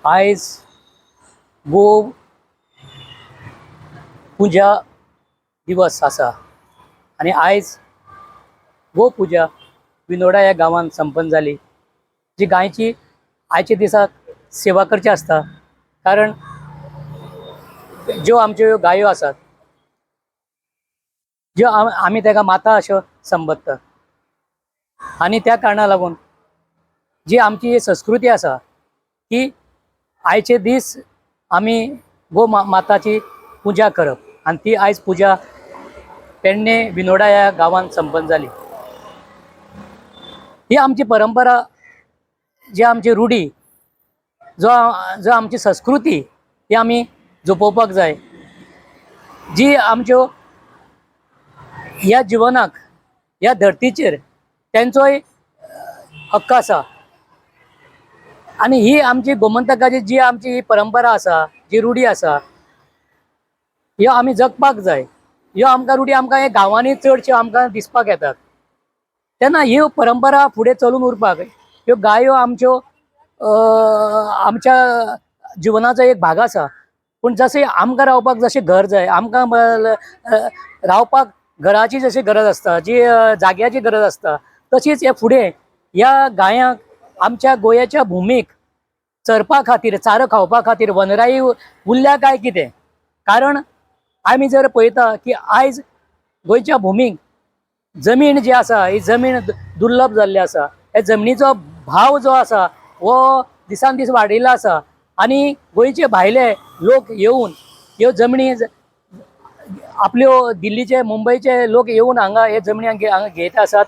आयज गो पूजा दिवस आसा आणि आयज गो पूजा विनोडा ह्या गांवांत संपन्न जाली। जी गायची आयच्या दिसाक सेवा करची आसता, कारण ज्यो आमच्यो गायो आसात ज्यो आमी ताका माता अशो संबोधतात, आणि त्या कारणाक लागून जी आमची संस्कृती आसा की आयचे दीस आमी गो माताची पूजा करप, आणि ती आयज पूजा पेडणे विनोडा ह्या गांवांत संपन्न जाली। ही आमची परंपरा, जी आमची रूढी, जो आमची संस्कृती, ती आमी जपोवपाक जाय। जी आमच्यो ह्या जिवनाक, ह्या धर्तीचेर तेंचोय हक्क आसा, आणि ही आमची गोमंतकाची जी आमची ही परंपरा आसा, जी रूढी आसा, ह्यो आमी जगपाक जाय। ह्यो आमकां रूढी आमकां हे गांवांनी चडश्यो आमकां दिसपाक येतात। तेन्ना ह्यो परंपरा फुडें चलून उरपाक ह्यो गायो आमच्यो आमच्या जिवनाचो एक भाग आसा। पूण जशें आमकां रावपाक जशें घर जाय, आमकां रावपाक घराची जशी गरज आसता, जी जाग्याची गरज आसता, तशीच हे फुडें ह्या गायांक आमच्या गोंयाच्या भुमीक चरपा खातीर, चारो खावपा खातीर वनराई उरल्या काय कितें? कारण आमी जर पळयता की आयज गोंयच्या भुमीक जमीन जी आसा, ही जमीन दुर्लभ जाल्ली आसा। ह्या जमनीचो भाव जो आसा हो दिसान दीस वाडिल्लो आसा, आणि गोंयचे भायले लोक येवन ह्यो जमनी आपल्यो दिल्लीचे, मुंबईचे लोक येवन हांगा हे जमनी हांगा घेत आसात।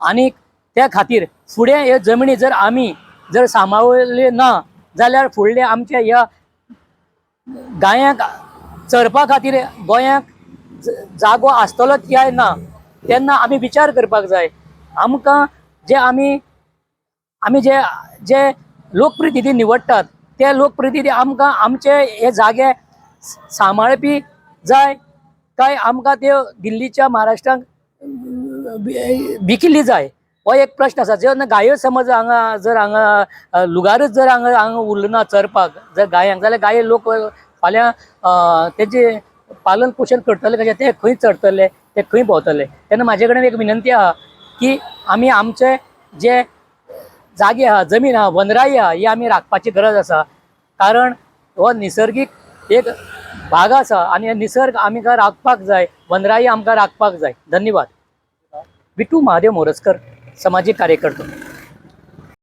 आणि त्या खातीर फुडें ह्यो जमनी जर आमी जर सांबाळल्यो ना जाल्यार फुडले आमच्या ह्या गायांक चरपा खातीर गोंयांक जागो आसतलो काय ना, तेन्ना आमी विचार करपाक जाय। आमकां जे आमी जे लोकप्रतिनिधी निवडटात, ते लोकप्रतिनिधी आमकां आमचे हे जागे सांबाळपी जाय, काय आमकां त्यो दिल्लीच्या महाराष्ट्राक विकिल्ली जाय, हो एक प्रश्न आसा। जेन्ना गायो समज हांगा लुगारच जर हांगा उरलो ना चरपाक जर गायांक, जाल्यार गाये लोक फाल्यां तेजे पालन पोषण करतले कशें? ते खंय चरतले, ते खंय भोंवतले? तेन्ना म्हाजे कडेन एक विनंती आहा की आमी आमचे जे जागे आहा, जमीन आहा, वनराई आहा, ही आमी राखपाची गरज आसा। कारण हो निसर्गीक एक भाग आसा, आणि निसर्ग आमकां राखपाक जाय, वनराई आमकां राखपाक जाय। धन्यवाद। विठू महादेव मोरजकर, सामाजिक कार्यकर्तो।